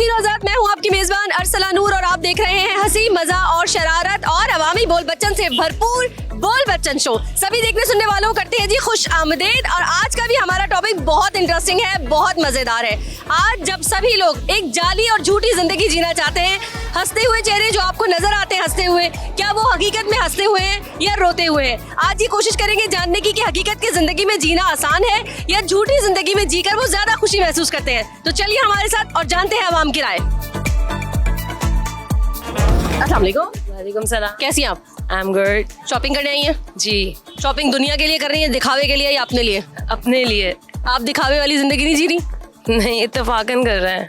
जदीद रोज़ात, मैं हूँ आपकी मेजबान अरसला नूर और आप देख रहे हैं हंसी मजा और शरारत और अवामी बोल बच्चन से भरपूर बोल बच्चन शो। सभी देखने सुनने वालों को करते हैं जी खुश आमदेद। और आज का भी हमारा टॉपिक बहुत इंटरेस्टिंग है, बहुत मजेदार है। आज जब सभी लोग एक जाली और झूठी जिंदगी जीना चाहते हैं, हंसते हुए चेहरे जो आपको नजर आते हैं हंसते हुए, क्या वो हकीकत में हंसते हुए हैं या रोते हुए हैं? आज ये कोशिश करेंगे जानने की कि हकीकत की जिंदगी में जीना आसान है या झूठी जिंदगी में जीकर वो ज्यादा खुशी महसूस करते हैं। तो चलिए हमारे साथ और जानते हैं अवाम की राय। अस्सलाम वालेकुम। वालेकुम सलाम। कैसी हैं आप? I am good. शॉपिंग करने आई हैं? जी, शॉपिंग दुनिया के लिए कर रही है, दिखावे के लिए या अपने लिए? अपने लिए। आप दिखावे वाली जिंदगी नहीं जी रही? नहीं, इत्तेफाकन कर रहे हैं।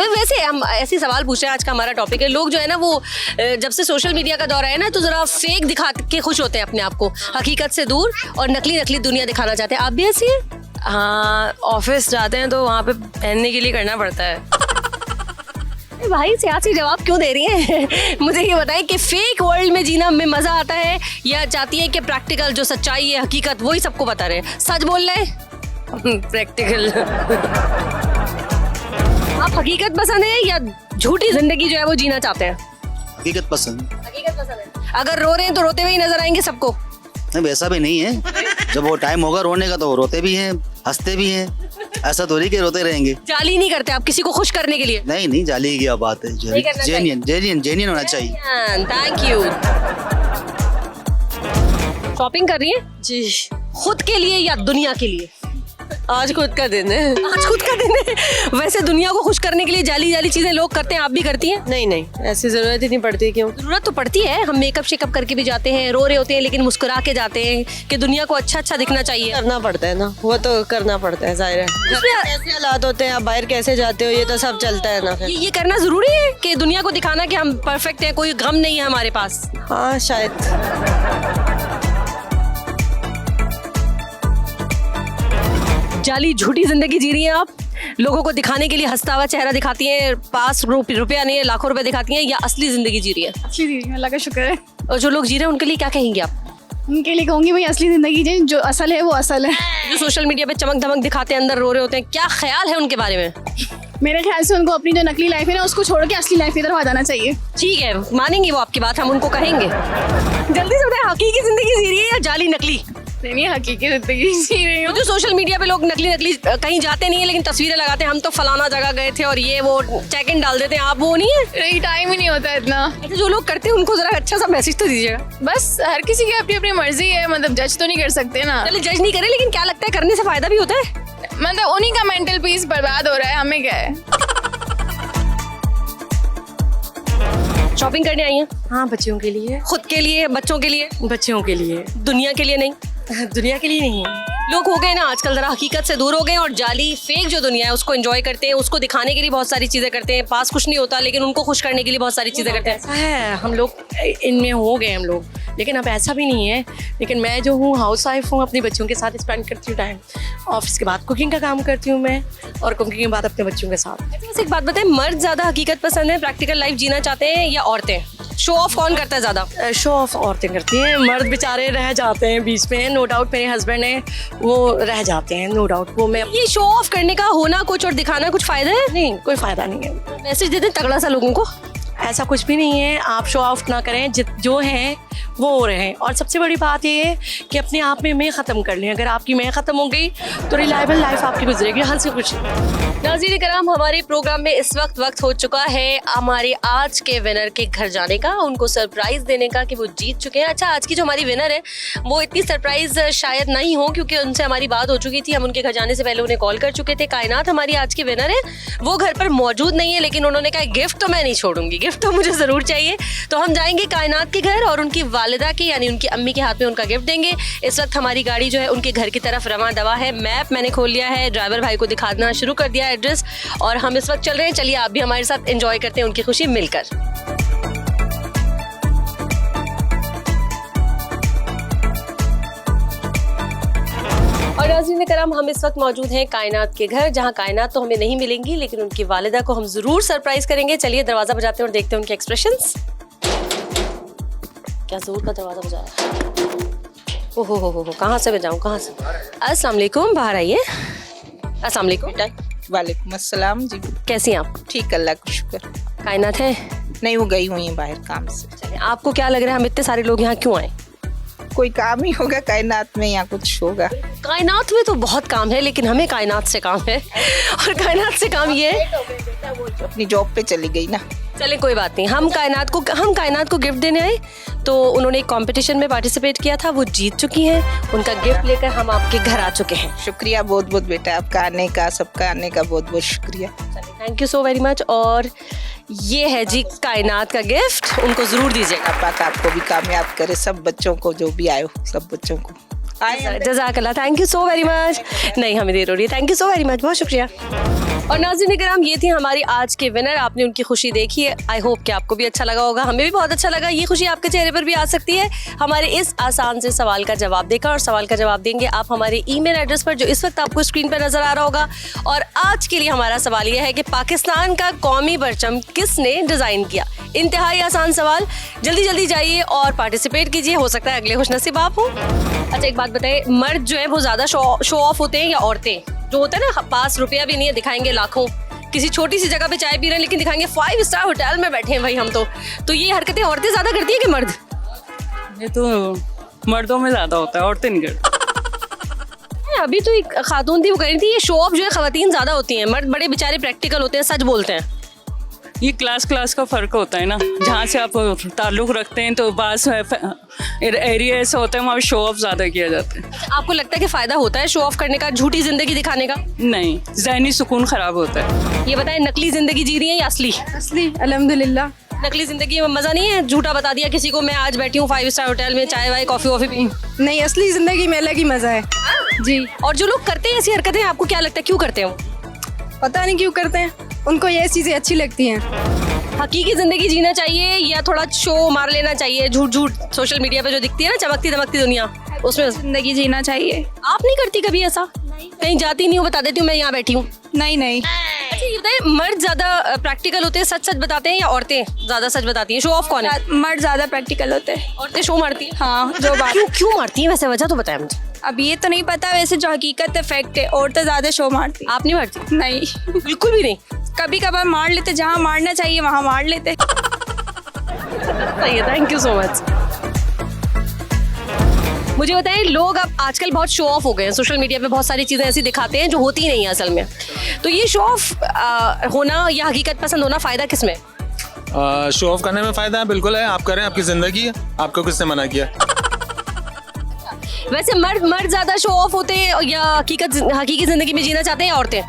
वैसे हम ऐसी सवाल पूछ रहे हैं, आज का हमारा टॉपिक है, लोग जो है ना वो जब से सोशल मीडिया का दौर है ना तो जरा फेक दिखा के खुश होते हैं अपने आप को, हकीकत से दूर, और नकली नकली दुनिया दिखाना चाहते हैं। आप भी ऐसी हैं? हाँ, ऑफिस जाते हैं तो वहाँ पे पहनने के लिए करना पड़ता है। भाई सियासी जवाब क्यों दे रही हैं? मुझे ये बताएं कि फेक वर्ल्ड में जीना में मजा आता है या चाहती है कि प्रैक्टिकल जो सच्चाई है, हकीकत, वही सबको बता रहे हैं, सच बोल रहे हैं? प्रैक्टिकल। आप हकीकत पसंद है या झूठी जिंदगी जो है वो जीना चाहते हैं? हकीकत पसंद। हकीकत पसंद है। अगर रो रहे हैं तो रोते हुए ही नजर आएंगे सबको? नहीं, वैसा भी नहीं है। जब वो टाइम होगा रोने का तो वो रोते भी हैं, हंसते भी हैं। ऐसा थोड़ी कि रोते रहेंगे। जाली नहीं करते आप किसी को खुश करने के लिए? नहीं नहीं, जाली की क्या बात है। नहीं करना चाहिए। जेन्युइन होना चाहिए। Thank you. शॉपिंग कर रही है जी, खुद के लिए या दुनिया के लिए? आज खुद का दिन है। आज खुद का दिन है। वैसे दुनिया को खुश करने के लिए जाली जाली चीजें लोग करते हैं, आप भी करती हैं? नहीं नहीं, ऐसी जरूरत ही नहीं पड़ती। क्यों? जरूरत तो पड़ती है। हम मेकअप शेकअप करके भी जाते हैं, रो रहे होते हैं लेकिन मुस्कुरा के जाते हैं कि दुनिया को अच्छा अच्छा दिखना चाहिए। करना पड़ता है ना, वो तो करना पड़ता है, जाहिर है। उसमें- कैसे हालात होते हैं, आप बाहर कैसे जाते हो, ये तो सब चलता है ना फिर। ये करना जरूरी है कि दुनिया को दिखाना कि हम परफेक्ट हैं, कोई गम नहीं है हमारे पास। हाँ, शायद। जाली झूठी जिंदगी जी रही हैं आप, लोगों को दिखाने के लिए हंसता हुआ चेहरा दिखाती हैं, पास रुपया नहीं है लाखों रुपए दिखाती हैं, या असली जिंदगी जी रही है? असली जिंदगी, अल्लाह का शुक्र है। और जो लोग जी रहे हैं उनके लिए क्या कहेंगे आप? उनके लिए कहूंगी भाई असली जिंदगी जी, जो असल है वो असल है। जो सोशल मीडिया पे चमक धमक दिखाते हैं, अंदर रो रहे होते हैं, क्या ख्याल है उनके बारे में? मेरे ख्याल से उनको अपनी जो नकली लाइफ है ना उसको छोड़ के असली लाइफ की तरफ आ जाना चाहिए। ठीक है, मानेंगे वो आपकी बात, हम उनको कहेंगे। जल्दी से बताएं, हकीकी जिंदगी जी रही है या जाली नकली? नहीं, हकीकी जिंदगी जी रही हूँ। जो सोशल मीडिया पे लोग नकली नकली कहीं जाते नहीं है लेकिन तस्वीरें लगाते हैं, हम तो फलाना जगह गए थे और ये वो चेक इन डाल देते हैं, आप वो नहीं है? नहीं, टाइम ही नहीं होता है इतना। ऐसे जो लोग करते हैं उनको जरा अच्छा सा मैसेज तो दीजिएगा। बस हर किसी की अपनी अपनी मर्जी है, मतलब जज तो नहीं कर सकते ना। चलिए जज नहीं करें, लेकिन क्या लगता है करने से फायदा भी होता है? मतलब उन्हीं का मेंटल पीस बर्बाद हो रहा है, हमें क्या है। शॉपिंग करने आई हैं? हाँ, बच्चों के लिए। खुद के लिए, बच्चों के लिए? बच्चों के लिए। दुनिया के लिए नहीं? दुनिया के लिए नहीं है। लोग हो गए ना आजकल जरा हकीकत से दूर हो गए और जाली फेक जो दुनिया है उसको एंजॉय करते हैं, उसको दिखाने के लिए बहुत सारी चीजें करते हैं, पास कुछ नहीं होता लेकिन उनको खुश करने के लिए बहुत सारी चीजें करते हैं। ऐसा है, हम लोग इनमें हो गए हम लोग, लेकिन अब ऐसा भी नहीं है। लेकिन मैं जो हूँ हाउस वाइफ हूँ, अपने बच्चों के साथ स्पेंड करती हूँ टाइम। ऑफिस के बाद कुकिंग का काम करती हूँ मैं, और कुकिंग के बाद अपने बच्चों के साथ। वैसे एक बात बताएं, मर्द ज्यादा हकीकत पसंद है, प्रैक्टिकल लाइफ जीना चाहते हैं, या औरतें? शो ऑफ कौन करता है ज्यादा? शो ऑफ औरतें करती हैं, मर्द बेचारे रह जाते हैं बीच में। नो डाउट मेरे हस्बैंड हैं, वो रह जाते हैं, नो डाउट। वो मैं ये शो ऑफ करने का होना कुछ और दिखाना कुछ फायदा है? नहीं, कोई फायदा नहीं है। मैसेज देते हैं तगड़ा सा लोगों को? ऐसा कुछ भी नहीं है, आप शो ऑफ ना करें, जो हैं वो हो रहे हैं। और सबसे बड़ी बात ये है कि अपने आप में मैं ख़त्म कर लें। अगर आपकी मैं ख़त्म हो गई तो रिलायबल लाइफ आपकी गुजरेगी, हंसी खुशी। नाज़रीन कराम, हमारे प्रोग्राम में इस वक्त हो चुका है हमारे आज के विनर के घर जाने का, उनको सरप्राइज देने का कि वो जीत चुके हैं। अच्छा, आज की जो हमारी विनर है वो इतनी सरप्राइज शायद नहीं हो क्योंकि उनसे हमारी बात हो चुकी थी, हम उनके घर जाने से पहले उन्हें कॉल कर चुके थे। कायनात हमारी आज की विनर है, वो घर पर मौजूद नहीं है लेकिन उन्होंने कहा गिफ्ट तो मैं नहीं छोड़ूंगी, गिफ्ट तो मुझे ज़रूर चाहिए। तो हम जाएंगे कायनात के घर और उनकी वालिदा की यानी उनकी अम्मी के हाथ में उनका गिफ्ट देंगे। इस वक्त हमारी गाड़ी जो है उनके घर की तरफ रवां दवा है। मैप मैंने खोल लिया है, ड्राइवर भाई को दिखाना शुरू कर दिया एड्रेस, और हम इस वक्त चल रहे हैं। चलिए आप भी हमारे साथ एंजॉय करते हैं उनकी खुशी मिलकर। और नाज़रीन कराम, हम इस वक्त मौजूद हैं कायनात के घर, जहां कायनात तो हमें नहीं मिलेंगी लेकिन उनकी वालिदा को हम जरूर सरप्राइज करेंगे। चलिए दरवाजा बजाते हैं और देखते हैं उनके एक्सप्रेशंस। क्या जोर का दरवाजा बजाया? ओहो हो, कहाँ से बजाऊं, कहाँ से? अस्सलाम वालेकुम, बाहर आइए। अस्सलाम वालेकुम। वालेकुम अस्सलाम जी। कैसी हैं आप? ठीक, अल्लाह का शुक्र। कायनात है? नहीं, वो गई हुई है बाहर काम से। चलिए, आपको क्या लग रहा है हम इतने सारे लोग यहाँ क्यों आए? कोई काम ही होगा कायनात में या कुछ होगा। कायनात में तो बहुत काम है, लेकिन हमें कायनात से काम है और कायनात से काम ये है। अपनी जॉब पे चली गई ना। चले कोई बात नहीं, हम कायनात को गिफ्ट देने आए। तो उन्होंने एक कंपटीशन में पार्टिसिपेट किया था, वो जीत चुकी हैं। उनका गिफ्ट लेकर हम आपके घर आ चुके हैं। शुक्रिया बहुत बहुत बेटा, आपका आने का, सबका आने का बहुत बहुत शुक्रिया। Thank you so very much. और ये है जी कायनात का गिफ्ट, उनको जरूर दीजिएगा। पाक आपको भी कामयाब करे, सब बच्चों को, जो भी आए हो सब बच्चों को। जज़ाकल्लाह, thank you so very much. नहीं, हमें देर हो रही है। Thank you so very much, बहुत शुक्रिया। और नाज़रीन किराम, ये थी हमारी आज के विनर। आपने उनकी खुशी देखी है। आई होप कि आपको भी अच्छा लगा होगा, हमें भी बहुत अच्छा लगा। ये खुशी आपके चेहरे पर भी आ सकती है हमारे इस आसान से सवाल का जवाब देकर। और सवाल का जवाब देंगे आप हमारे ईमेल एड्रेस पर, जो इस वक्त आपको स्क्रीन पर नजर आ रहा होगा। और आज के लिए हमारा सवाल यह है कि पाकिस्तान का कौमी परचम किसने डिजाइन किया? इंतहाई आसान सवाल। जल्दी जल्दी जाइए और पार्टिसिपेट कीजिए, हो सकता है अगले खुशनसीब आप हो। अच्छा, एक बात बताइए, मर्द जो है वो ज्यादा शो ऑफ होते हैं या औरतें? जो होता है ना, पास रुपया भी नहीं है, दिखाएंगे लाखों। किसी छोटी सी जगह पे चाय पी रहे हैं, लेकिन दिखाएंगे 5 स्टार होटल में बैठे हैं भाई हम तो ये हरकतें औरतें ज्यादा करती है कि मर्द? ये तो मर्दों में ज्यादा होता है, औरतें नहीं करती। अभी तो एक खातून थी, वो कह रही थी ये शो ऑफ जो है खवातीन ज्यादा होती हैं, मर्द बड़े बेचारे प्रैक्टिकल होते हैं, सच बोलते हैं। ये क्लास का फर्क होता है ना, जहाँ से आप ताल्लुक रखते हैं तो बास एरिया ऐसा होता है वहाँ शो ऑफ ज्यादा किया जाता है। आपको लगता है कि फायदा होता है शो ऑफ करने का, झूठी जिंदगी दिखाने का? नहीं, ज़हनी सुकून खराब होता है। ये बताएं, नकली जिंदगी जी रही है या असली? असली अल्हम्दुलिल्लाह। नकली जिंदगी में मजा नहीं है? झूठा बता दिया किसी को, मैं आज बैठी हूँ 5 स्टार होटल में, चाय वाय कॉफी वॉफी पी। नहीं, असली जिंदगी में अलग ही मजा है जी। और जो लोग करते हैं ऐसी हरकतें, आपको क्या लगता है क्यों करते हैं? पता नहीं क्यों करते हैं, उनको ये चीजें अच्छी लगती हैं। हकीकी जिंदगी जीना चाहिए या थोड़ा शो मार लेना चाहिए? झूठ सोशल मीडिया पे जो दिखती है ना, चमकती दमकती दुनिया, उसमें जिंदगी जीना चाहिए। आप नहीं करती कभी ऐसा? कहीं जाती नहीं हो, बता देती हूँ मैं यहाँ बैठी हूँ? नहीं। अच्छा, ये बताइए, मर्द ज्यादा प्रैक्टिकल होते हैं, सच बताते हैं, या औरतें ज्यादा सच बताती हैं? शो ऑफ कौन है? मर्द ज्यादा प्रैक्टिकल होते हैं। औरतें शो मारती हैं? हाँ, जो बात। क्यों मारती हैं वैसे? वजह तो बताया मुझे। अब ये तो नहीं पता, वैसे जो हकीकत है, फैक्ट है, औरतें ज्यादा शो मारती। आप नहीं मारती? नहीं, बिल्कुल भी नहीं। कभी कभार मार लेते, जहाँ मारना चाहिए वहाँ मार लेते। सही है, थैंक यू सो मच। मुझे बताएं, लोग अब आजकल बहुत शो ऑफ हो गए हैं, सोशल मीडिया पे बहुत सारी चीजें ऐसी दिखाते हैं जो होती नहीं है असल में। तो ये शो ऑफ होना या हकीकत पसंद होना, फायदा किसमें? शो ऑफ करने में फ़ायदा है, बिल्कुल है। आप करें, आपकी ज़िंदगी है, आपको किसने मना किया? वैसे मर्द ज्यादा शो ऑफ होते हैं या हकीकी जिंदगी में जीना चाहते हैं, या औरतें?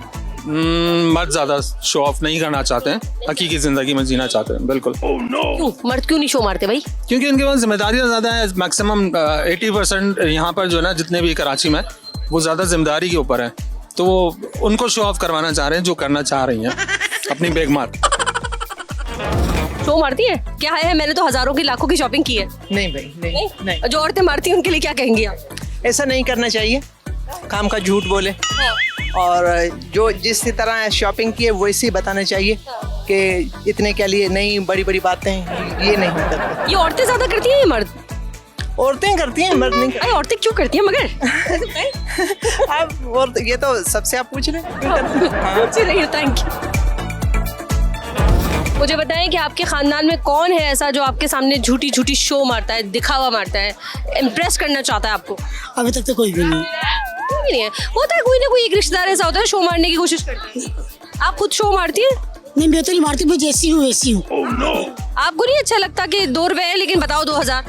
मर्द ज़्यादा शो ऑफ नहीं करना चाहते हैं, हकीकी ज़िंदगी में जीना चाहते हैं, बिल्कुल। क्यों मर्द क्यों नहीं शो मारते भाई? क्योंकि उनके पास जिम्मेदारियाँ ज़्यादा है। मैक्सिमम 80% यहाँ पर जो है ना, जितने भी कराची में, वो ज़्यादा जिम्मेदारी के ऊपर है। तो उनको शो ऑफ करवाना चाह रहे हैं, जो करना चाह रही हैं अपनी बेगमार। शो मारती है क्या है? मैंने तो हजारों की लाखों की शॉपिंग की है। नहीं भाई, नहीं। जो औरतें मारती हैं उनके लिए क्या कहेंगी आप? ऐसा नहीं करना चाहिए, काम का झूठ बोले, और जो जिस तरह शॉपिंग की है वैसे ही बताना चाहिए कि इतने के लिए नहीं, बड़ी बड़ी बातें ये नहीं करते। ये औरतें ज्यादा करती हैं या मर्द? औरतें करती हैं, मर्द नहीं अरे औरतें क्यों करती हैं मगर? करते। आप और ये तो सबसे आप पूछ रहे हैं। Thank you. मुझे बताएं कि आपके खानदान में कौन है ऐसा जो आपके सामने झूठी झूठी शो मारता है, दिखावा मारता है, इम्प्रेस करना चाहता है आपको? अभी तक तो कोई भी नहीं। कोई भी नहीं है? होता है कोई ना कोई एक रिश्तेदार ऐसा होता है शो मारने की कोशिश करता है। आप खुद शो मारती हैं? नहीं, मैं तो नहीं मारती, मैं जैसी हूँ वैसी हूँ। आपको नहीं अच्छा लगता कि 2 रुपए है लेकिन बताओ 2000?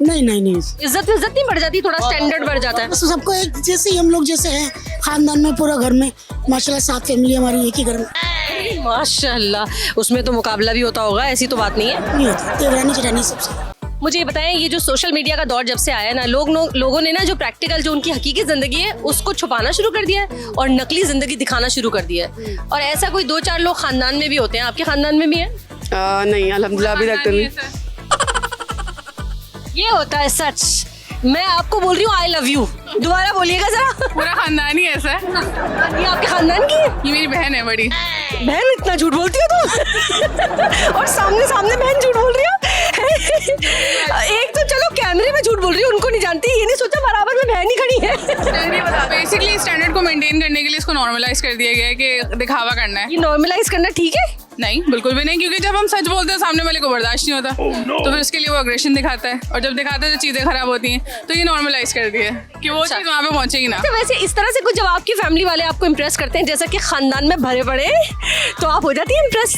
नहीं। इज्जत नहीं बढ़ जाती? थोड़ा स्टैंडर्ड बढ़ जाता है? बस सबको एक जैसे ही, हम लोग जैसे हैं खानदान में, पूरा घर में माशाल्लाह 7 फैमिली हमारी एक ही घर में। माशाल्लाह, उसमें तो मुकाबला भी होता होगा, ऐसी तो बात नहीं है। नहीं होता, देवरानी चटानी सबसे। मुझे ये बताएं, ये जो सोशल मीडिया का दौर जब से आया है ना, लोगों ने ना जो प्रैक्टिकल, जो उनकी हकीकी जिंदगी है, उसको छुपाना शुरू कर दिया है और नकली जिंदगी दिखाना शुरू कर दिया है। और ऐसा कोई 2-4 लोग खानदान में भी होते हैं। आपके खानदान में भी है? नहीं, अल्हम्दुलिल्लाह अभी तक तो नहीं। ये होता है सच। मैं आपको बोल रही हूँ आई लव यू, दोबारा बोलिएगा जरा। पूरा खानदान ही ऐसा है। ये आपके खानदान की है? ये मेरी बहन है बड़ी। बहन? इतना झूठ बोलती हो तुम? और सामने बहन झूठ बोल रही हो। एक तो चलो कैमरे में झूठ बोल रही हूँ, उनको नहीं जानती, ये नहीं सोचा बराबर में बहन ही खड़ी है। बेसिकली स्टैंडर्ड को मेंटेन करने के लिए इसको नॉर्मलाइज कर दिया गया है कि दिखावा करना है। ये नॉर्मलाइज करना ठीक है? नहीं, बिल्कुल भी नहीं, क्योंकि जब हम सच बोलते हैं सामने वाले को बर्दाश्त नहीं होता, तो फिर उसके लिए वो अग्रेशन दिखाता है, और जब दिखाता है तो चीज़ें खराब होती हैं, तो ये नॉर्मलाइज कर दिया है कि वो चीज़ वहाँ पे पहुँचेगी ना। अच्छा, वैसे इस तरह से कुछ जब आपकी फैमिली वाले आपको इम्प्रेस करते हैं, जैसा कि खानदान में भरे पड़े, तो आप हो जाती है इम्प्रेस?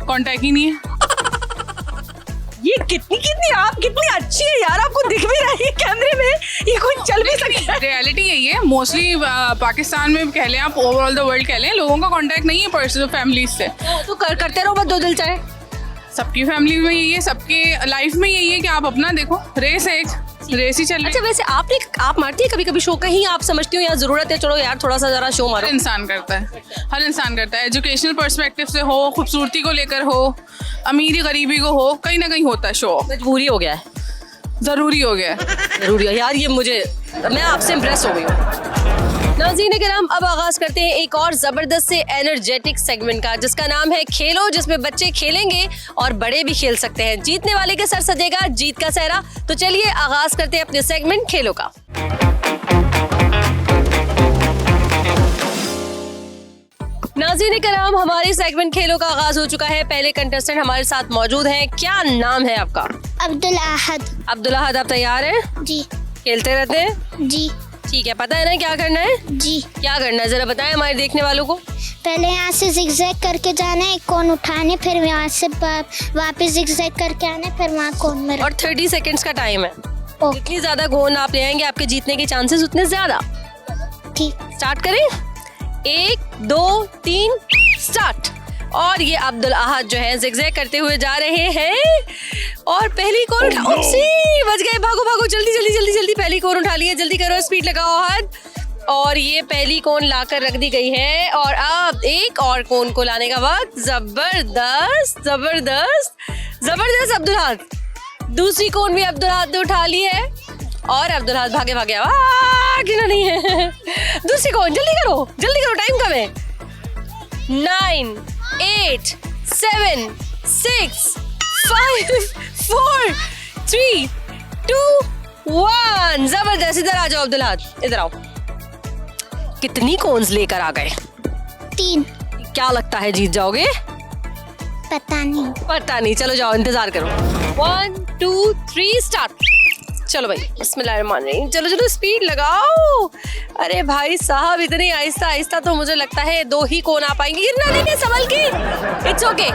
कॉन्टैक्ट ही नहीं है। ये कितनी आप कितनी अच्छी है यार, आपको दिख भी रही है कैमरे में, ये कुछ चल भी सकता है। रियलिटी यही है, मोस्टली पाकिस्तान में कह लें आप, ओवरऑल द वर्ल्ड कह लें, लोगों का कॉन्टैक्ट नहीं है पर्सनल फैमिलीज से। तो करते रहो बस, दो दिल चाहे। सबकी फैमिली में यही है, सबके लाइफ में यही है कि आप अपना देखो, रेस है, एक रेस ही चल रही है। अच्छा, वैसे आप मारती है कभी कभी शो, कहीं आप समझती हो यार जरूरत है, चलो यार थोड़ा सा जरा शो मारो? हर इंसान करता है, एजुकेशनल पर्सपेक्टिव से हो, खूबसूरती को लेकर हो, अमीरी गरीबी को हो, कहीं ना कहीं होता है शो। मजबूरी हो गया है, ज़रूरी हो गया है। जरूरी है यार, ये मैं आपसे इम्प्रेस हो गई हूँ। नाज़रीन किराम, अब आगाज करते हैं एक और जबरदस्त से एनर्जेटिक सेगमेंट का, जिसका नाम है खेलो, जिसमें बच्चे खेलेंगे और बड़े भी खेल सकते हैं। जीतने वाले के सर सजेगा जीत का सेहरा। तो चलिए आगाज करते हैं अपने सेगमेंट खेलो का। नाज़रीन किराम, हमारे सेगमेंट खेलो का आगाज हो चुका है। पहले कंटेस्टेंट हमारे साथ मौजूद हैं। क्या नाम है आपका? अब्दुल अहद। अब्दुल अहद, आप तैयार हैं? जी। खेलते रहते हैं? जी। ठीक है, पता है ना क्या करना है? जी। क्या करना है जरा बताएं हमारे देखने वालों को। पहले यहाँ से जिगजैग करके जाना है, एक कोन उठाने, फिर यहाँ से वापस जिगजैग करके आना है, फिर वहाँ कोन में। और 30 सेकंड्स का टाइम है। जितनी ज्यादा गोंद आप ले आएंगे, आपके जीतने के चांसेस उतने ज्यादा। ठीक, स्टार्ट करें? 1 2 3 स्टार्ट। और ये अब्दुल अहद जो है जिगजैग करते हुए जा रहे हैं, और पहली कोन उठा, उपसी बच गए, भागो भागो, जल्दी जल्दी जल्दी जल्दी पहली कोन उठा ली है, जल्दी करो, स्पीड लगाओ अहद। और ये पहली कोन लाकर रख दी गई है, और अब एक और कोन को लाने का वक्त। जबरदस्त जबरदस्त जबरदस्त अब्दुल अहद। दूसरी कोन भी अब्दुल अहद ने उठा ली है, और अब्दुल अहद भागे भागे गिना नहीं है। दूसरी कोन, जल्दी करो, टाइम कम है। 9 8 7 6 5 4 3 2 1। जबरदस्त, इधर आ जाओ अब्दुल अहद, इधर आओ। कितनी कोन्स लेकर आ गए? 3। क्या लगता है जीत जाओगे? पता नहीं। चलो जाओ, इंतजार करो। 1 2 3 स्टार्ट। चलो भाई, बिस्मिल्लाहिर्रहमानिर्रहीम, चलो स्पीड लगाओ। अरे भाई साहब, इतनी आहिस्ता आहिस्ता तो मुझे लगता है 2 ही कोन आ पाएंगे। गिरना नहीं, संभल के, इट्स ओके।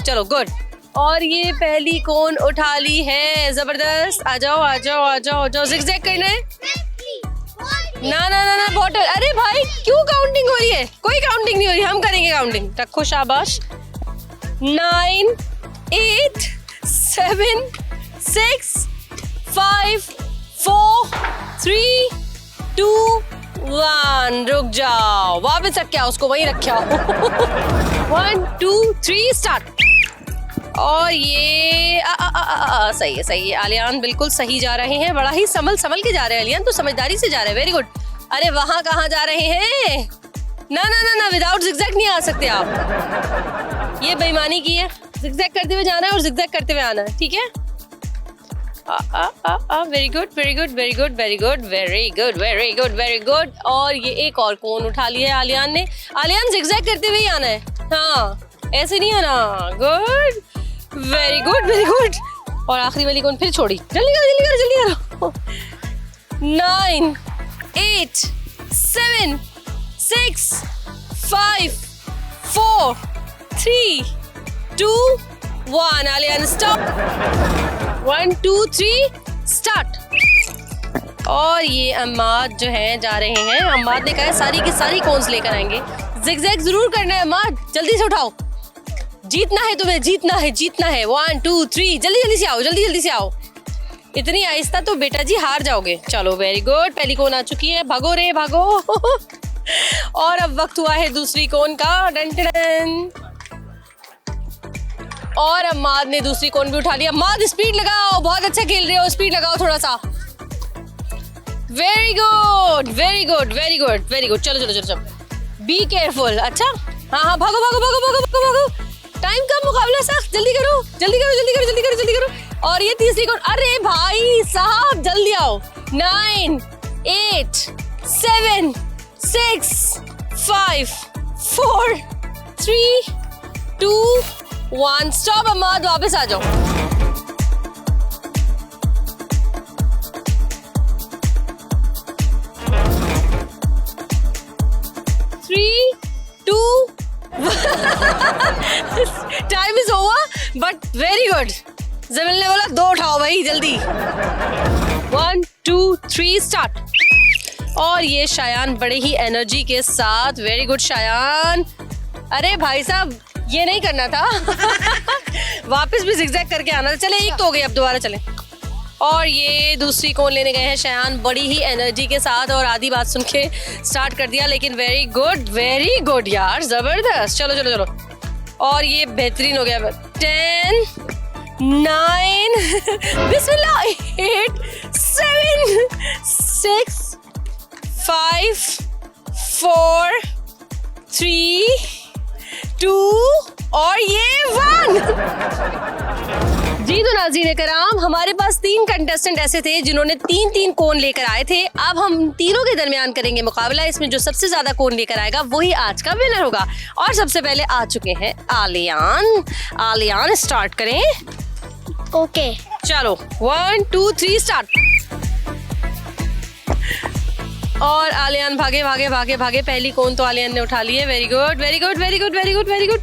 चलो गुड। और ये पहली कोन उठा ली है, जबरदस्त। आ जाओ, जिगजैग करना है। ना बॉटल। अरे भाई, क्यों काउंटिंग हो रही है? कोई काउंटिंग नहीं हो रही, हम करेंगे काउंटिंग। रखो, शाबाश। 9 8 7 6 5 4 3 2 1। रुक जाओ, वापस रख के आओ, उसको वहीं रखे आओ। 1 2 3 स्टार्ट। और ये सही है। आलियान बिल्कुल सही जा रहे हैं, बड़ा ही संभल के जा रहे हैं। आलियान तो समझदारी से जा रहे हैं, वेरी गुड। अरे वहां कहाँ जा रहे हैं? ना, विदाउट जिगजैग नहीं आ सकते आप, ये बेईमानी की है। जिगजैग करते हुए जाना है और जिगजैग करते हुए आना है, ठीक है? Very good. और ये एक और कोन उठा लिया है आलियान ने। आलियान, जिगजैग करते हुए ही आना है, हाँ, ऐसे नहीं आना। Good, very good. और आखिरी वाली कोन फिर छोड़ी। जल्दी करो। 9 8 7 6 5 4 3 2 1। आलियान स्टॉप। 1 2 3 स्टार्ट। और ये अम्माद जो है जा रहे हैं। अम्माद ने कहा है सारी की सारी कोन्स लेकर आएंगे। जिगजैग जरूर करना है अम्माद, जल्दी से उठाओ, जीतना है तुम्हें, जीतना है। 1 2 3 जल्दी से आओ। इतनी आहिस्ता तो बेटा जी हार जाओगे। चलो, वेरी गुड, पहली कोन आ चुकी है, भागो। और अब वक्त हुआ है दूसरी कोन का। डन। और अम्माद ने दूसरी कोन भी उठा लिया। अम्माद, स्पीड लगाओ, बहुत अच्छा खेल रहे हो, स्पीड लगाओ थोड़ा सा। Very good. चलो, बी केयरफुल। अच्छा, हाँ, भागो। टाइम का मुकाबला सख्त, जल्दी करो। और ये तीसरी कौन? अरे भाई साहब जल्दी आओ। 9 8 7 6 5 4 3 2 1 स्टॉप। अम्माद वापस आ जाओ। Time is over but very good. Jameel ने बोला 2 उठाओ भाई जल्दी। 1 2 3 स्टार्ट। और ये शायान बड़े ही एनर्जी के साथ। Very good Shayan. अरे भाई साहब ये नहीं करना था। वापस भी जिगजैग करके आना था। चले एक तो हो गई, अब दोबारा चले। और ये दूसरी कौन लेने गए हैं शायान बड़ी ही एनर्जी के साथ और आधी बात सुन के स्टार्ट कर दिया, लेकिन वेरी गुड यार, जबरदस्त। चलो चलो चलो। और ये बेहतरीन हो गया। 10 9 बिस्मिल्लाह 8 7 6 5 4 3 2 और ये 1। जी तो नाज़रीन कराम, हमारे पास 3 कंटेस्टेंट ऐसे थे जिन्होंने 3-3 कोन लेकर आए थे। अब हम तीनों के दरमियान करेंगे मुकाबला। इसमें जो सबसे ज्यादा कोन लेकर आएगा वही आज का विनर होगा। और सबसे पहले आ चुके हैं आलियान। आलियान स्टार्ट करें। ओके चलो 1 2 3 स्टार्ट। और आलियान भागे भागे भागे भागे। पहली कोन तो आलियान ने उठा ली है। Very good very good very good very good very good.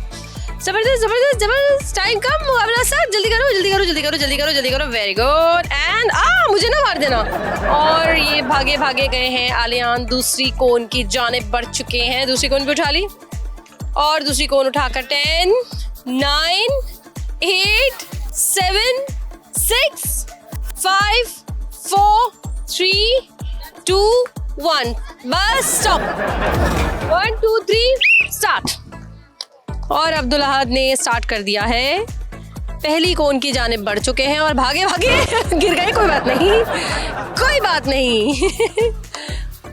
जबरदस्त जबरदस्त जबरदस्त। टाइम कम, मुकाबला सर। जल्दी करो जल्दी करो जल्दी करो जल्दी करो जल्दी करो। Very good. एंड मुझे ना मार देना। और ये भागे भागे गए हैं। आलियान दूसरी कोन की जानिब बढ़ चुके हैं। दूसरी कोन भी उठा ली और दूसरी कोन उठाकर 10 9 8 7 6 5 4 3 2 1 बस स्टॉप। 1 2 3 स्टार्ट। और अब्दुल अहद ने स्टार्ट कर दिया है। पहली कोन की जानिब बढ़ चुके हैं और भागे भागे गिर गए। कोई बात नहीं कोई बात नहीं।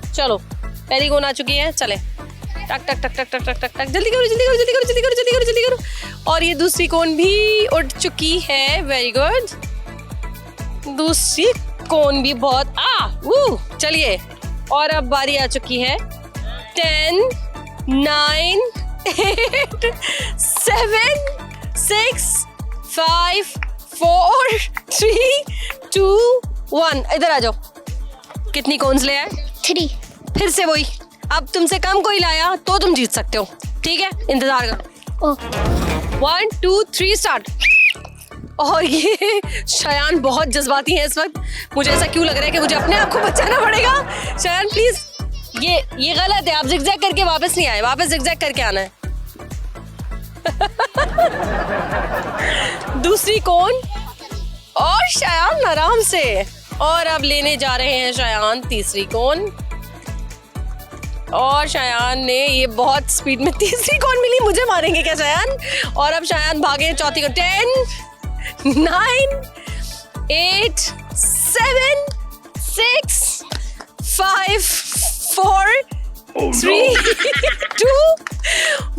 चलो पहली कोन आ चुकी है। चले टक टक टक टक टक टक टक टक। जल्दी करो जल्दी करो जल्दी करो जल्दी करो जल्दी करो जल्दी करो। और ये दूसरी कोन भी उठ चुकी है। Very good. दूसरी कोन भी बहुत चलिए। और अब बारी आ चुकी है। 10 9 8 7 6 5 4 3 2 1 इधर आ जाओ। कितनी कोन्स ले आए? 3। फिर से वही। अब तुमसे कम कोई लाया तो तुम जीत सकते हो। ठीक है इंतजार करो। 1 2 3 स्टार्ट। और ये शायान बहुत जज्बाती है इस वक्त। मुझे ऐसा क्यों लग रहा है कि मुझे अपने आप को बचाना पड़ेगा। शायान प्लीज ये गलत है। आप जिगजैग करके वापस नहीं आए। वापस जिगजैग करके आना है। दूसरी कोन और शायान आराम से। और अब लेने जा रहे हैं शायान तीसरी कोन। और शायान ने ये बहुत स्पीड में तीसरी कोन मिली। मुझे मारेंगे क्या शायान? और अब शायान भागे चौथी कोन। 10 9 8 7 6 5 4 3 2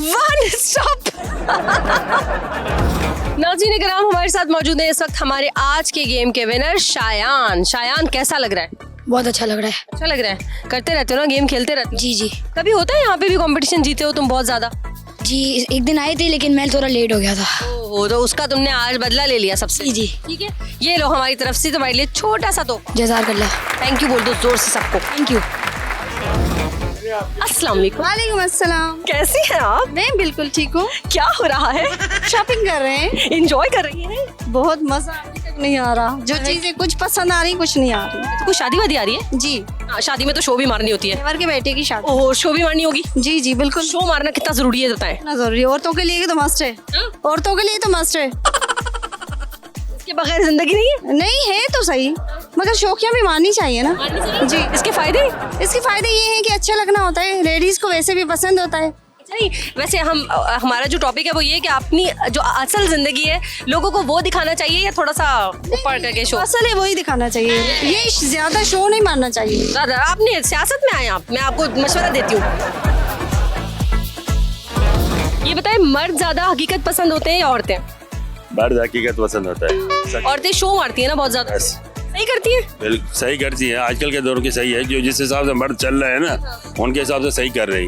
1 स्टॉप। नाज़रीन कराम, हमारे साथ मौजूद है इस वक्त हमारे आज के गेम के विनर शायान। शायान कैसा लग रहा है? बहुत अच्छा लग रहा है। अच्छा लग रहा है। करते रहते हो ना गेम, खेलते रहते हो? जी जी। कभी होता है यहाँ पे भी कंपटीशन जीते हो तुम बहुत ज्यादा? जी एक दिन आए थे लेकिन मैं थोड़ा लेट हो गया था। ओहो, तो उसका तुमने आज बदला ले लिया सबसे? जी जी। ठीक है, ये लो हमारी तरफ से तुम्हारे लिए छोटा सा तो जज़ाकल्लाह। थैंक यू बोल दो जोर से सबको। Thank you. अस्सलाम वालेकुम। वालेकुम अस्सलाम। कैसी हैं आप? मैं बिल्कुल ठीक हूँ। क्या हो रहा है? शॉपिंग कर रहे हैं। एंजॉय कर रही हैं? बहुत मजा अभी तक नहीं आ रहा। जो चीजें कुछ पसंद आ रही कुछ नहीं आ रही। तो कुछ शादी वादी आ रही है? जी शादी में तो शो भी मारनी होती है। देवर के बेटे की शादी। ओहो, शो भी मारनी होगी? जी जी बिल्कुल। शो मारना कितना जरूरी है बताएं? इतना जरूरी है। औरतों के लिए तो मस्ट है। औरतों के लिए तो मस्ट है। इसके बगैर जिंदगी नहीं है? नहीं है तो सही, मगर शौकियाँ भी मारनी चाहिए ना। जी। इसके फायदे? इसके फायदे ये हैं कि अच्छा लगना होता है। लेडीज को वैसे भी पसंद होता है। नहीं, वैसे हमारा जो टॉपिक है वो ये है कि अपनी जो असल जिंदगी है लोगों को वो दिखाना चाहिए या थोड़ा सा ऊपर करके शो? असल है वही दिखाना चाहिए। ये ज्यादा शो नहीं मारना चाहिए। दादा आपने सियासत में आए आप, मैं आपको मशवरा देती हूँ। ये बताएं, मर्द ज्यादा हकीकत पसंद होते हैं या औरतें? मर्द हकीकत पसंद होता है। औरतें शो मारती है ना बहुत ज्यादा, सही करती है? बिल्कुल सही करती है, आजकल के दौर की सही है, जो जिस हिसाब से मर्द चल रहे हैं ना उनके हिसाब से सही कर रही।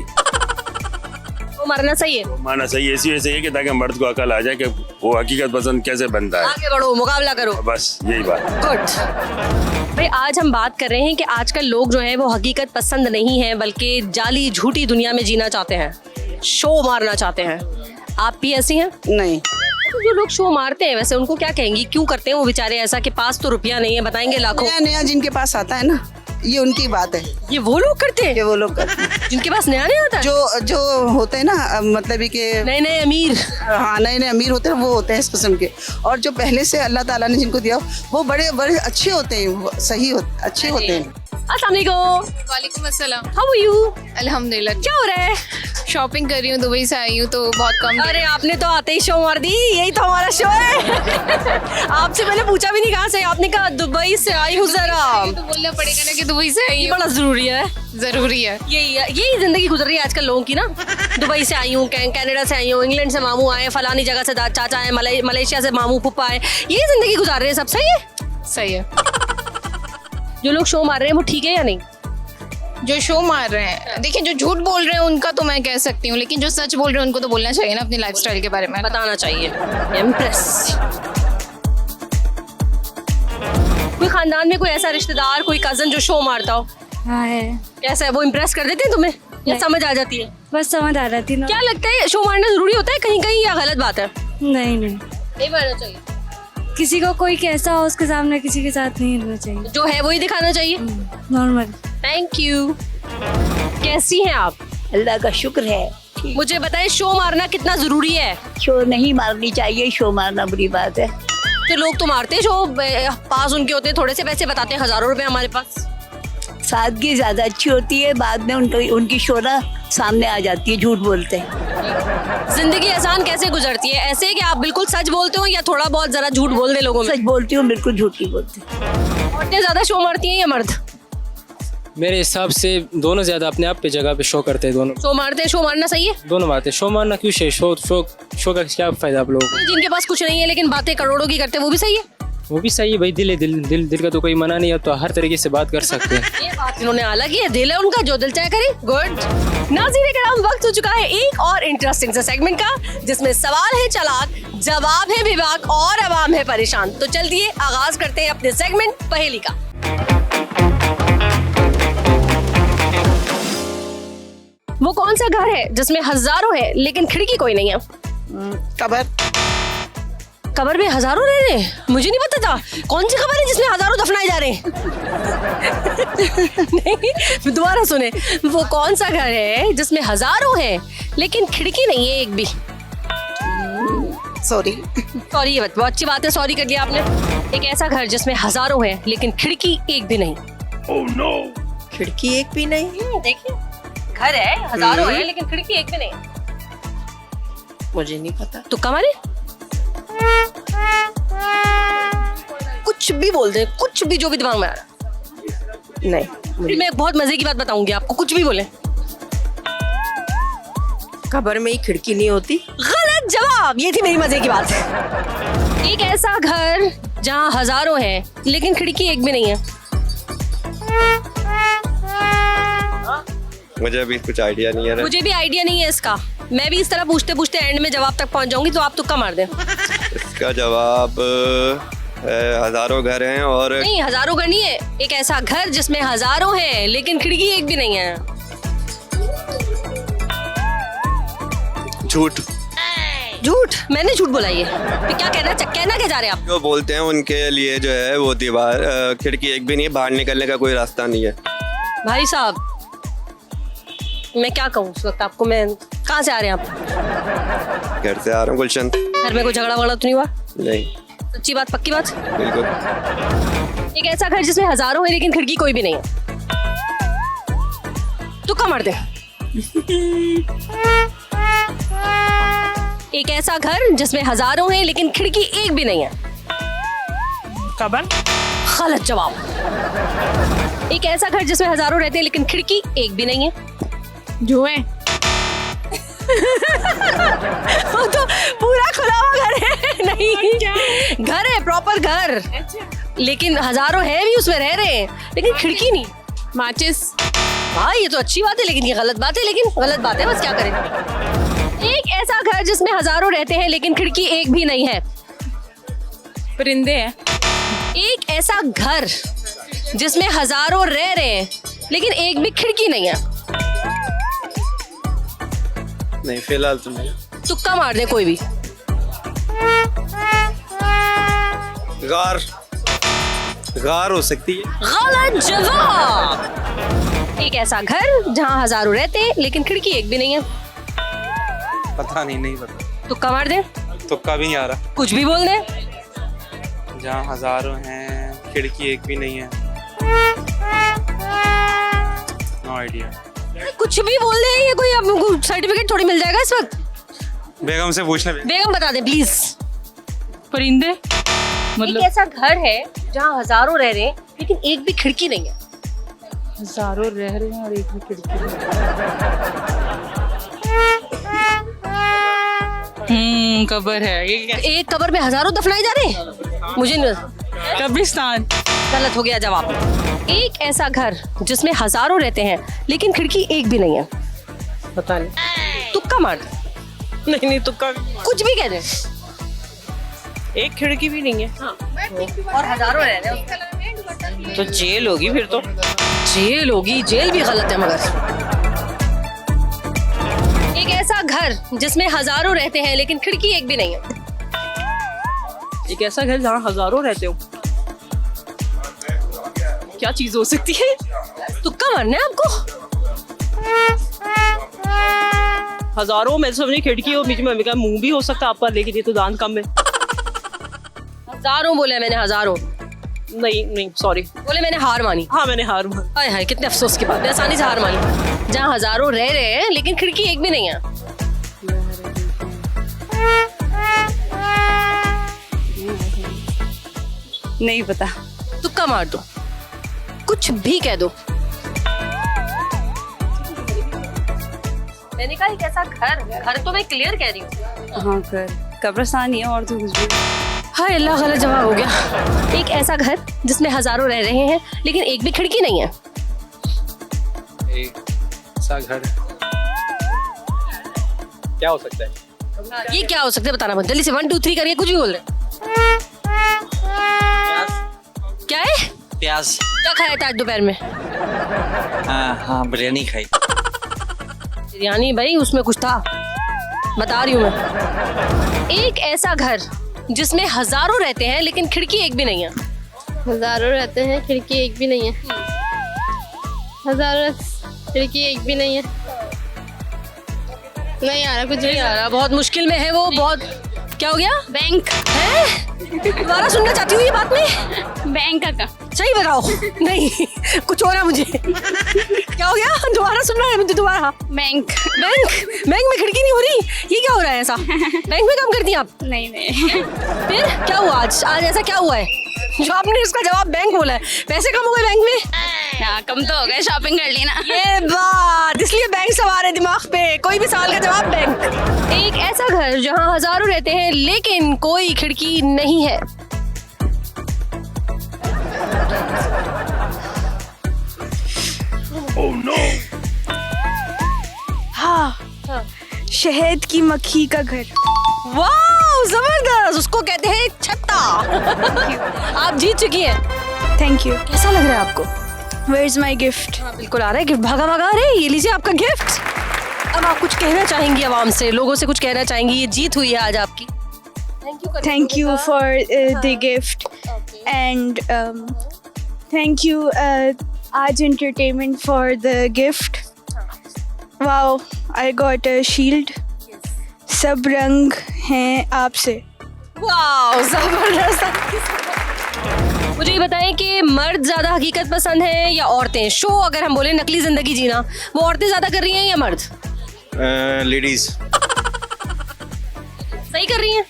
वो मारना सही है, माना सही है, इसी वजह से है कि ताकि मर्द को अकल आ जाए कि वो हकीकत पसंद कैसे बनता है। आगे बढ़ो, मुकाबला करो, बस यही बात। गुड भाई। आज हम बात कर रहे हैं कि आजकल लोग जो है वो हकीकत पसंद नहीं है, बल्कि जाली झूठी दुनिया में जीना चाहते हैं, शो मारना चाहते हैं। आप भी ऐसी हैं? नहीं, तो जो लोग शो मारते हैं वैसे उनको क्या कहेंगी, क्यों करते हैं वो बेचारे ऐसा, कि पास तो रुपया नहीं है, बताएंगे लाखों। नया नया जिनके पास आता है ना, ये उनकी बात है। ये वो लोग करते हैं, ये वो लोग करते हैं जिनके पास नया नहीं आता है? जो होते हैं ना, मतलब कि नए नए अमीर। हाँ, नए नए अमीर होते हैं, वो होते हैं इस किस्म के। और जो पहले से अल्लाह ताला ने जिनको दिया वो बड़े बड़े अच्छे होते हैं, वो सही अच्छे होते हैं। अस्सलाम वालेकुम। वालेकुम अस्सलाम। How are you? अल्हम्दुलिल्लाह। क्या हो रहा है? शॉपिंग कर रही हूँ, दुबई से आई हूँ तो बहुत कम। अरे आपने तो आते ही शो मार दी, यही तो हमारा शो है। आपसे मैंने पूछा भी नहीं कहाँ से, आपने कहा दुबई से आई हूँ जरा। तो बोलना पड़ेगा ना कि दुबई से आई ये हूँ। बड़ा जरूरी है, जरूरी है। यही जिंदगी गुजर रही है आजकल लोगों की ना। दुबई से आई हूँ, कनाडा से आई हूँ, इंग्लैंड से मामू आए, फलानी जगह से चाचा आए, मलेशिया से मामू पुप्पा आए, ये जिंदगी गुजार रहे हैं सब। सही है? सही है। जो लोग शो मार रहे हैं वो ठीक है या नहीं? जो शो मार रहे हैं, देखिए जो झूठ बोल रहे हैं उनका तो मैं कह सकती हूँ, लेकिन जो सच बोल रहे हैं उनको तो बोलना चाहिए ना अपनी लाइफस्टाइल के बारे में, बताना चाहिए। इम्प्रेस। कोई खानदान में कोई ऐसा रिश्तेदार, कोई कजन जो शो मारता हो? हाँ है, कैसा है वो? इम्प्रेस कर देते हैं तुम्हें या समझ आ जाती है? बस समझ आ जाती ना। क्या लगता है शो मारना जरूरी होता है कहीं कहीं, या गलत बात है? नहीं नहीं, नहीं मारना चाहिए। किसी को कोई कैसा हो उसके सामने किसी के साथ नहीं रहना चाहिए, जो है वही दिखाना चाहिए। नॉर्मल। Thank you. कैसी हैं आप? अल्लाह का शुक्र है। मुझे बताएं शो मारना कितना जरूरी है? शो नहीं मारनी चाहिए, शो मारना बुरी बात है। तो लोग तो मारते हैं शो, पास उनके होते हैं, थोड़े से पैसे बताते हैं, हजारों रुपए हमारे पास। सादगी ज्यादा अच्छी होती है, बाद में उनकी शोरा सामने आ जाती है, झूठ बोलते हैं। जिंदगी आसान कैसे गुजरती है? ऐसे कि आप बिल्कुल सच बोलते हो या थोड़ा बहुत जरा झूठ बोल दे लोगों में? सच बोलती हूँ, बिल्कुल झूठ नहीं बोलती। औरतें ज्यादा शो मारती हैं या मर्द? मेरे हिसाब से दोनों ज्यादा अपने आप पे जगह पे शो करते हैं। दोनों शो मारते हैं, शो मारना सही है? दोनों बातें। शो मारना क्यों सही? शो का क्या फायदा आप लोगों को? जिनके पास कुछ नहीं है लेकिन बातें करोड़ों की करते हैं, वो भी सही है? वो भी सही है भाई, दिल है, दिल का तो कोई मना नहीं है, तो हर तरीके से बात कर सकते हैं। ये बात इन्होंने अलग ही है, दिल है उनका, जो दिल चाहे करे। गुड। नाज़रीन कराम, वक्त हो चुका है एक और इंटरेस्टिंग से सेगमेंट का, जिसमें सवाल है चालाक, जवाब है विभाग और आवाम है परेशान। तो चलिए आगाज करते हैं अपने सेगमेंट पहेली का। वो कौन सा घर है जिसमें हजारों है लेकिन खिड़की कोई नहीं है? कबर। कबर में हजारों रह रहे हैं? मुझे नहीं पता था। कौन सी खबर है जिसमें हजारों दफनाए जा रहे हैं? नहीं, दोबारा सुने। वो कौन सा घर है जिसमें हजारों हैं लेकिन खिड़की नहीं है एक भी? सॉरी। सॉरी, ये बहुत अच्छी बात है, सॉरी कर दिया आपने। एक ऐसा घर जिसमें हजारों हैं लेकिन खिड़की एक भी नहीं। Oh no. खिड़की एक भी नहीं? देखिए, घर है, हजारों हैं लेकिन खिड़की एक भी नहीं। मुझे नहीं पता। तुक्का मारे? कुछ भी बोल दे, कुछ भी, जो भी दिमाग में आ रहा। नहीं, फिर मैं एक बहुत मजे की बात बताऊंगी आपको, कुछ भी बोले। कबर में ही खिड़की नहीं होती। गलत जवाब, ये थी मेरी मजे की बात। एक ऐसा घर जहाँ हजारों हैं लेकिन खिड़की एक भी नहीं है। मुझे अभी कुछ आइडिया नहीं है। मुझे भी आइडिया नहीं है इसका। मैं भी इस तरह पूछते पूछते एंड में जवाब तक पहुंच जाऊंगी, तो आप तुक्का मार दें। इसका जवाब हजारों घर हैं और नहीं, हजारों घर नहीं है। एक ऐसा घर जिसमें हजारों हैं लेकिन खिड़की एक भी नहीं है। झूठ। झूठ? मैंने झूठ बोला ये? तो क्या कहना क्या जा रहे हैं आप? जो बोलते हैं उनके लिए जो है वो दीवार खिड़की एक भी नहीं है, बाहर निकलने का कोई रास्ता नहीं है। भाई साहब, मैं क्या कहूँ उस वक्त आपको। मैं कहाँ से आ रहे हैं आप? घर से आ रहा हूँ गुलशन। घर में कोई झगड़ा वगड़ा तो नहीं हुआ? नहीं। सच्ची बात, पक्की बात? बिल्कुल। एक ऐसा घर जिसमें हजारों है लेकिन खिड़की कोई भी नहीं है। तुक्का मार दे। एक ऐसा घर जिसमें हजारों हैं लेकिन खिड़की एक भी नहीं है। कबर। गलत जवाब। एक ऐसा घर जिसमें हजारों रहते हैं लेकिन खिड़की एक भी नहीं है। जो है वो तो पूरा खुला हुआ घर है। नहीं घर है, प्रॉपर घर, लेकिन हजारों है भी उसमें रह रहे हैं, लेकिन खिड़की नहीं। माचिस। हाँ ये तो अच्छी बात है, लेकिन ये गलत बात है, लेकिन गलत बात है, बस क्या करें। एक ऐसा घर जिसमें हजारों रहते हैं लेकिन खिड़की एक भी नहीं है। परिंदे हैं। एक ऐसा घर जिसमें हजारों रह रहे हैं लेकिन एक भी खिड़की नहीं है। नहीं फिलहाल तो नहीं। तुक्का मार दे कोई भी। गार हो सकती है। गलत जवाब। एक ऐसा घर जहाँ हजारों रहते हैं लेकिन खिड़की एक भी नहीं है। पता नहीं पता। तुक्का मार दे। तुक्का भी नहीं आ रहा। कुछ भी बोल दे। जहाँ हजारों हैं खिड़की एक भी नहीं है। No idea. कुछ भी बोल दे, ये कोई आपको सर्टिफिकेट थोड़ी मिल जाएगा इस वक्त। बेगम से पूछना। बेगम बता दे प्लीज। परिंदे मतलब एक ऐसा घर है जहाँ हजारों रह रहे हैं लेकिन एक भी खिड़की नहीं है। हजारों रह रहे हैं और एक भी खिड़की नहीं। कब्र है ये। एक कब्र में हजारों दफनाए जा रहे हैं। मुझे कब्रिस्तान। गलत हो गया जवाब। एक ऐसा घर जिसमें हजारों रहते हैं लेकिन खिड़की एक भी नहीं है। पता नहीं, तुक्का मार। नहीं तुक्का। कुछ भी कह दे। एक खिड़की भी नहीं है। हाँ। और हजारों रह रहे हैं। तो जेल होगी फिर तो। जेल होगी, जेल भी गलत है मगर। एक ऐसा घर जिसमें हजारों रहते हैं लेकिन खिड़की एक भी नहीं है। एक ऐसा घर जहाँ हजारों रहते हो, क्या चीज हो सकती है? तुक्का मारना है आपको। हजारों में समझे खिड़की और बीच में मुंह भी हो सकता है आपका, लेकिन ये तो दांत कम है। हजारों बोले मैंने, हजारों नहीं सॉरी बोले मैंने, हार मानी। हाँ मैंने हार मानी। हाय हाय कितने अफसोस की बात है, आसानी से हार मानी। जहाँ हजारों रह रहे हैं लेकिन खिड़की एक भी नहीं है। नहीं पता। तुक्का मार दो, कुछ भी कह दो। मैंने कहा एक ऐसा घर तो मैं क्लियर कह रही हूँ। हाँ कब्रिस्तान ही है और तो कुछ भी। हाय अल्लाह, गलत जवाब हो गया। एक ऐसा घर जिसमें हजारों रह रहे हैं लेकिन एक भी खिड़की नहीं है। एक ऐसा घर क्या हो सकता है? ये क्या हो सकता है बताना मत, जल्दी से 1 2 3 करिए, कुछ भी बोल रहे। क्या है? प्याज। क्या खाया था आज दोपहर में? हाँ बिरयानी खाई। बिरयानी भाई, उसमें कुछ था, बता रही हूँ मैं। एक ऐसा घर जिसमें हजारों रहते हैं लेकिन खिड़की एक भी नहीं है। हजारों रहते हैं, खिड़की एक भी नहीं है। हजारों, खिड़की एक भी नहीं है। नहीं आ रहा, कुछ नहीं आ रहा। बहुत मुश्किल में है वो, बहुत। क्या हो गया? बैंक है? दोबारा सुनना चाहती हूँ ये बात में। बैंक का सही बताओ। नहीं कुछ हो रहा मुझे। क्या हो गया? दोबारा सुनना है मुझे, दोबारा। बैंक बैंक में खिड़की नहीं हो रही, ये क्या हो रहा है ऐसा? बैंक में काम करती हैं आप? नहीं। फिर क्या हुआ आज ऐसा क्या हुआ है जो आपने इसका जवाब बैंक बोला है? पैसे कम हो गए बैंक में? हाँ कम तो हो गए, शॉपिंग कर ली ना। ये बात, इसलिए बैंक सवार है दिमाग पे। कोई भी सवाल का जवाब बैंक। एक ऐसा घर जहाँ हजारों रहते हैं लेकिन कोई खिड़की नहीं है। Oh no! हाँ, शहद की मक्खी का घर। वाह जबरदस्त, उसको कहते हैं छत्ता। आप जीत चुकी हैं। Thank you. कैसा लग रहा है आपको? Where is my gift? बिल्कुल आ रहा है गिफ्ट, भागा भागा आ रहा है। ये लीजिए आपका गिफ्ट। अब आप कुछ कहना चाहेंगी आवाम से, लोगों से कुछ कहना चाहेंगी? ये जीत हुई है आज आपकी। Thank you for the gift and thank you Aaj Entertainment for the gift. Wow, I got a shield. सब रंग हैं आपसे। वाह जबरदस्त। मुझे ये बताएं कि मर्द ज्यादा हकीकत पसंद है या औरतें? शो अगर हम बोले नकली जिंदगी जीना, वो औरतें ज्यादा कर रही हैं या मर्द? लेडीज। सही कर रही हैं।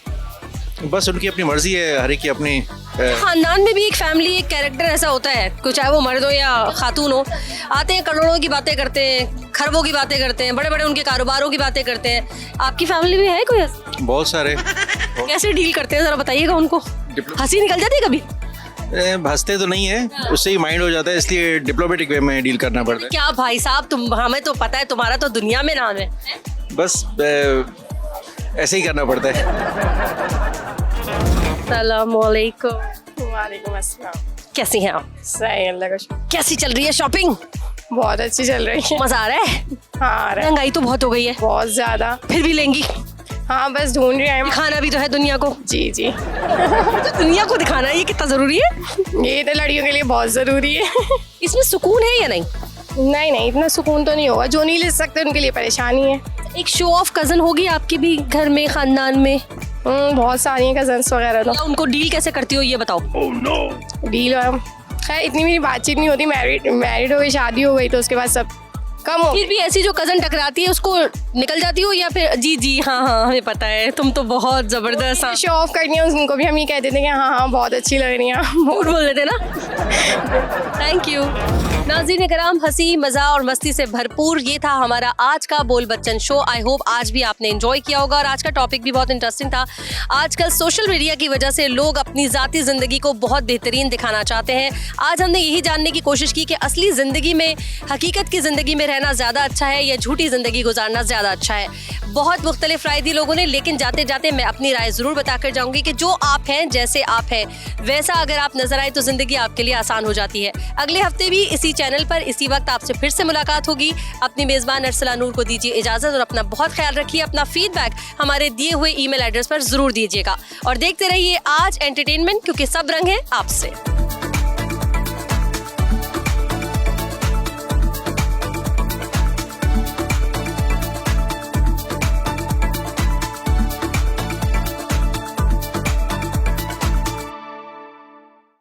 बस उनकी अपनी मर्जी है, हर एक की अपनी। खानदान में भी एक फैमिली, एक कैरेक्टर ऐसा होता है, चाहे वो मर्द हो या खातून हो, आते हैं करोड़ों की बातें करते हैं, खरबों की बातें करते हैं, बड़े बड़े उनके कारोबारों की बातें करते हैं। आपकी फैमिली में है कोई ऐसा? बहुत सारे। कैसे डील करते हैं जरा बताइएगा उनको? हंसी निकल जाती है कभी? हंसते तो नहीं है, उससे ही माइंड हो जाता है, इसलिए डिप्लोमेटिक वे में डील करना पड़ता है। क्या भाई साहब, तुम, हमें तो पता है तुम्हारा तो दुनिया में नाम है। बस ऐसे ही करना पड़ता है। अस्सलामुअलैकुम। वालेकुम अस्सलाम। कैसी हैं आप? सही अल्लाह का शुक्र। कैसी चल रही है शॉपिंग? बहुत अच्छी चल रही है। मजा आ रहा है? हाँ आ रहा है। महंगाई तो बहुत हो गई है। बहुत ज्यादा। फिर भी लेंगी? हाँ बस ढूंढ रहे हैं। दिखाना भी तो है दुनिया को। जी जी। तो दुनिया को दिखाना है, ये कितना जरूरी है? ये तो लड़कियों के लिए बहुत जरूरी है। इसमें सुकून है या नहीं? नहीं नहीं, इतना सुकून तो नहीं होगा। जो नहीं ले सकते उनके लिए परेशानी है। एक शो ऑफ कजन होगी आपकी भी घर में, खानदान में? बहुत सारी हैं कजन्स वगैरह। तो उनको डील कैसे करती हो ये बताओ? डील खैर इतनी मेरी बातचीत नहीं होती। मैरिड हो गई, शादी हो गई तो उसके बाद सब कम हो। फिर भी ऐसी जो कजन टकराती है उसको निकल जाती हो या फिर जी जी हाँ हाँ हमें पता है तुम तो बहुत जबरदस्त? शो ऑफ करनी है उनको भी हम ये कह देते हैं कि हाँ हाँ बहुत अच्छी लग रही हैं। झूठ बोल देते ना। Thank you. नाज़रीन कराम, हंसी मजा और मस्ती से भरपूर ये था हमारा आज का बोल बच्चन शो। आई होप आज भी आपने एंजॉय किया होगा और आज का टॉपिक भी बहुत इंटरेस्टिंग था। आजकल सोशल मीडिया की वजह से लोग अपनी ज़ाती ज़िंदगी को बहुत बेहतरीन दिखाना चाहते हैं। आज हमने यही जानने की कोशिश की कि असली ज़िंदगी में, हकीकत की ज़िंदगी में रहना ज़्यादा अच्छा है या झूठी ज़िंदगी गुजारना ज़्यादा अच्छा है। बहुत मुख्तलिफ राय दी लोगों ने, लेकिन जाते जाते मैं अपनी राय ज़रूर बताकर जाऊँगी कि जो आप हैं, जैसे आप हैं वैसा अगर आप नजर आए तो ज़िंदगी आपके लिए आसान हो जाती है। अगले हफ्ते भी इसी चैनल पर इसी वक्त आपसे फिर से मुलाकात होगी। अपनी मेज़बान अरसला नूर को दीजिए इजाज़त और अपना बहुत ख्याल रखिए। अपना फीडबैक हमारे दिए हुए ईमेल एड्रेस पर ज़रूर दीजिएगा और देखते रहिए आज एंटरटेनमेंट, क्योंकि सब रंग है आपसे।